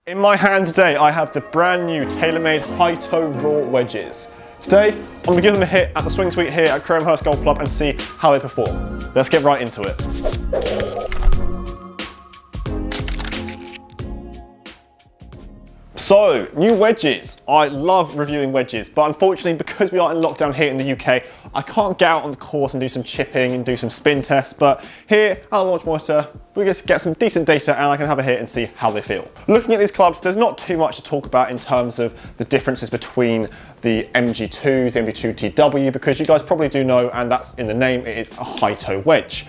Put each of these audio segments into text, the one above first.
In my hand today, I have the brand new TaylorMade Hi-Toe Raw wedges. Today, I'm going to give them a hit at the swing suite here at Crowhurst Golf Club and see how they perform. Let's get right into it. So, new wedges. I love reviewing wedges, but unfortunately, because we are in lockdown here in the UK, I can't get out on the course and do some chipping and do some spin tests, but here at the launch monitor, we just get some decent data and I can have a hit and see how they feel. Looking at these clubs, there's not too much to talk about in terms of the differences between the MG2s, the MG2TW, because you guys probably do know, and that's in the name, it is a high-toe wedge.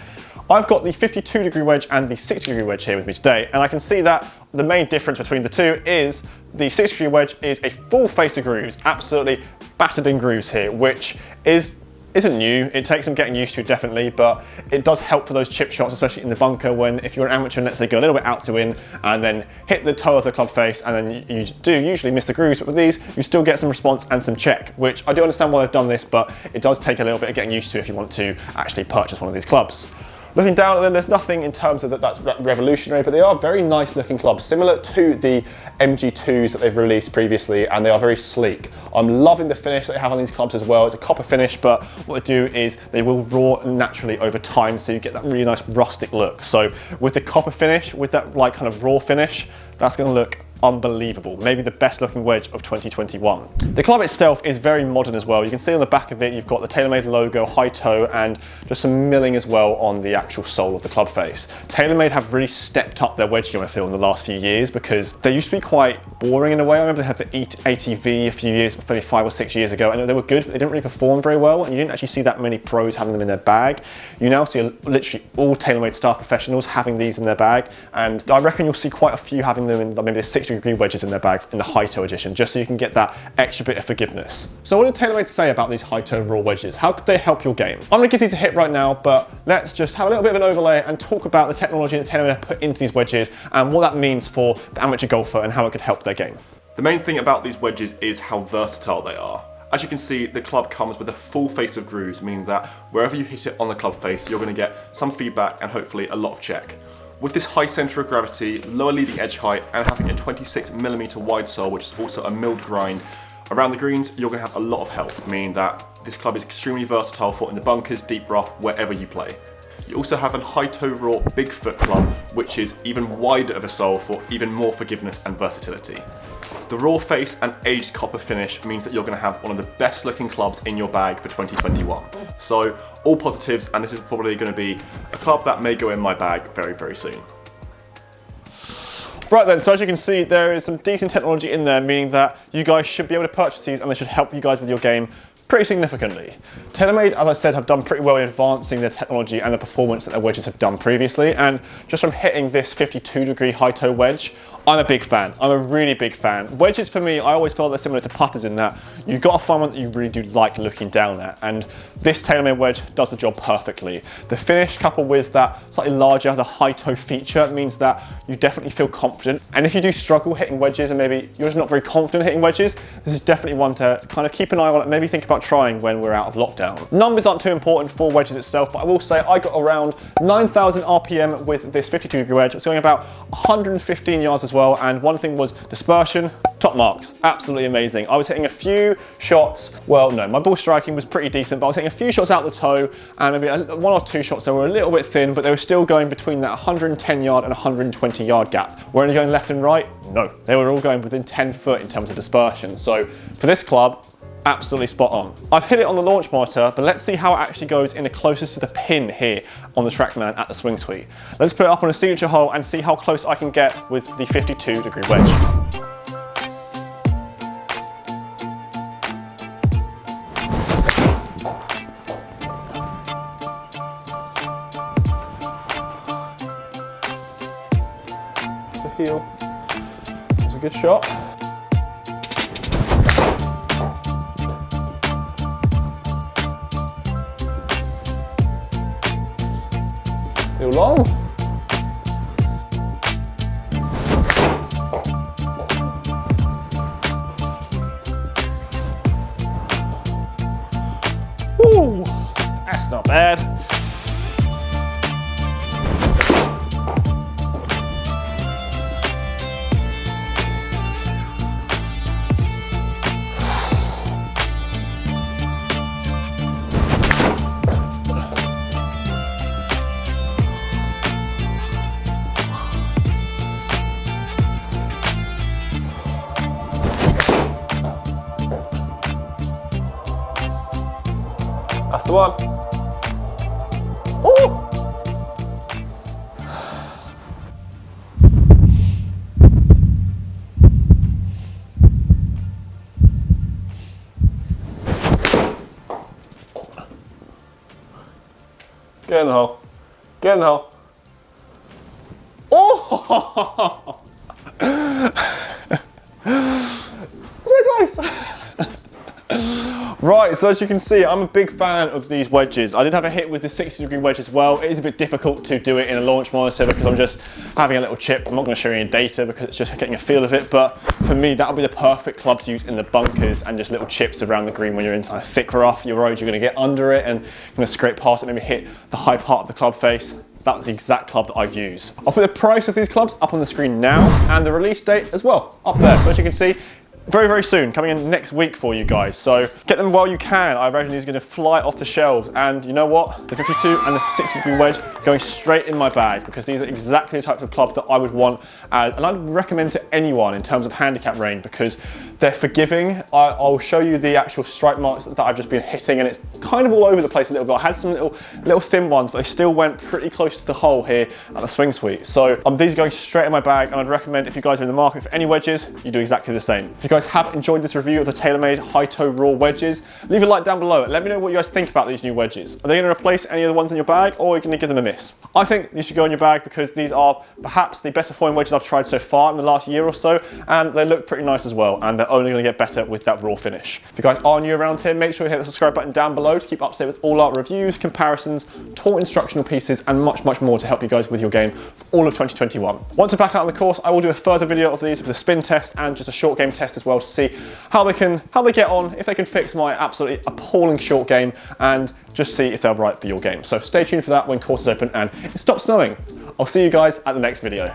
I've got the 52-degree wedge and the 60-degree wedge here with me today, and I can see that the main difference between the two is the 60-degree wedge is a full face of grooves, absolutely battered in grooves here, which isn't new. It takes some getting used to, definitely, but it does help for those chip shots, especially in the bunker when, if you're an amateur and let's say go a little bit out to in and then hit the toe of the club face and then you do usually miss the grooves, but with these, you still get some response and some check, which I do understand why they've done this, but it does take a little bit of getting used to if you want to actually purchase one of these clubs. Looking down at them, there's nothing in terms of that's revolutionary, but they are very nice looking clubs, similar to the MG2s that they've released previously, and they are very sleek. I'm loving the finish that they have on these clubs as well. It's a copper finish, but what they do is they will raw naturally over time, so you get that really nice rustic look. So with the copper finish, with that like kind of raw finish, that's going to look unbelievable. Maybe the best looking wedge of 2021. The club itself is very modern as well. You can see on the back of it, you've got the TaylorMade logo, high toe, and just some milling as well on the actual sole of the club face. TaylorMade have really stepped up their wedge game, I feel, in the last few years, because they used to be quite boring in a way. I remember they had the ATV a few years, maybe 5 or 6 years ago, and they were good, but they didn't really perform very well, and you didn't actually see that many pros having them in their bag. You now see literally all TaylorMade staff professionals having these in their bag, and I reckon you'll see quite a few having them in maybe the 60-degree wedges in their bag in the high-toe edition, just so you can get that extra bit of forgiveness. So what did TaylorMade say about these high-toe raw wedges? How could they help your game? I'm going to give these a hit right now, but let's just have a little bit of an overlay and talk about the technology that TaylorMade have put into these wedges and what that means for the amateur golfer and how it could help their game. The main thing about these wedges is how versatile they are. As you can see, the club comes with a full face of grooves, meaning that wherever you hit it on the club face, you're going to get some feedback and hopefully a lot of check. With this high centre of gravity, lower leading edge height, and having a 26mm wide sole, which is also a milled grind, around the greens, you're going to have a lot of help, meaning that this club is extremely versatile for in the bunkers, deep rough, wherever you play. You also have a high-toe raw big foot club, which is even wider of a sole for even more forgiveness and versatility. The raw face and aged copper finish means that you're going to have one of the best looking clubs in your bag for 2021. So all positives, and this is probably going to be a club that may go in my bag very, very soon. Right then, so as you can see, there is some decent technology in there, meaning that you guys should be able to purchase these and they should help you guys with your game pretty significantly. TaylorMade, as I said, have done pretty well in advancing their technology and the performance that their wedges have done previously, and just from hitting this 52-degree high-toe wedge, I'm a big fan. I'm a really big fan. Wedges for me, I always felt they're similar to putters in that you've got to find one that you really do like looking down at, and this TaylorMade wedge does the job perfectly. The finish coupled with that slightly larger, the high toe feature means that you definitely feel confident, and if you do struggle hitting wedges and maybe you're just not very confident hitting wedges, this is definitely one to kind of keep an eye on and maybe think about trying when we're out of lockdown. Numbers aren't too important for wedges itself, but I will say I got around 9,000 RPM with this 52-degree wedge. It's going about 115 yards as well, and one thing was dispersion, top marks, absolutely amazing. I was hitting a few shots, well no, my ball striking was pretty decent, but I was hitting a few shots out the toe and maybe one or two shots that were a little bit thin, but they were still going between that 110 yard and 120 yard gap. Were only going left and right? No, they were all going within 10 foot in terms of dispersion. So for this club, absolutely spot on. I've hit it on the launch monitor, but let's see how it actually goes in the closest to the pin here on the TrackMan at the swing suite. Let's put it up on a signature hole and see how close I can get with the 52-degree wedge. The heel. It's a good shot. Too long. Ooh, that's not bad. Come on. Oh! Get in the hole. Get in the hole. Oh! So close. Right, so as you can see, I'm a big fan of these wedges. I did have a hit with the 60-degree wedge as well. It is a bit difficult to do it in a launch monitor because I'm just having a little chip. I'm not going to show you any data because it's just getting a feel of it, but for me, that'll be the perfect club to use in the bunkers and just little chips around the green when you're inside a thick rough. Your road, you're going to get under it and you're going to scrape past it, maybe hit the high part of the club face. That's the exact club that I'd use. I'll put the price of these clubs up on the screen now and the release date as well up there. So as you can see, very, very soon, coming in next week for you guys. So get them while you can. I imagine these are going to fly off the shelves. And you know what? The 52 and the 60-degree wedge going straight in my bag because these are exactly the types of clubs that I would want. And I'd recommend to anyone in terms of handicap range because they're forgiving. I'll show you the actual stripe marks that I've just been hitting and it's kind of all over the place a little bit. I had some little thin ones, but they still went pretty close to the hole here at the swing suite. So these are going straight in my bag and I'd recommend if you guys are in the market for any wedges, you do exactly the same. If you guys have enjoyed this review of the TaylorMade Hi-Toe Raw wedges, leave a like down below. Let me know what you guys think about these new wedges. Are they going to replace any of the ones in your bag or are you going to give them a miss? I think these should go in your bag because these are perhaps the best performing wedges I've tried so far in the last year or so and they look pretty nice as well and they're only going to get better with that raw finish. If you guys are new around here, make sure you hit the subscribe button down below to keep up to date with all our reviews, comparisons, taught instructional pieces and much, much more to help you guys with your game for all of 2021. Once I'm back out on the course, I will do a further video of these with a spin test and just a short game test as well to see how they get on, if they can fix my absolutely appalling short game and just see if they're right for your game. So stay tuned for that when course is open and it stops snowing. I'll see you guys at the next video.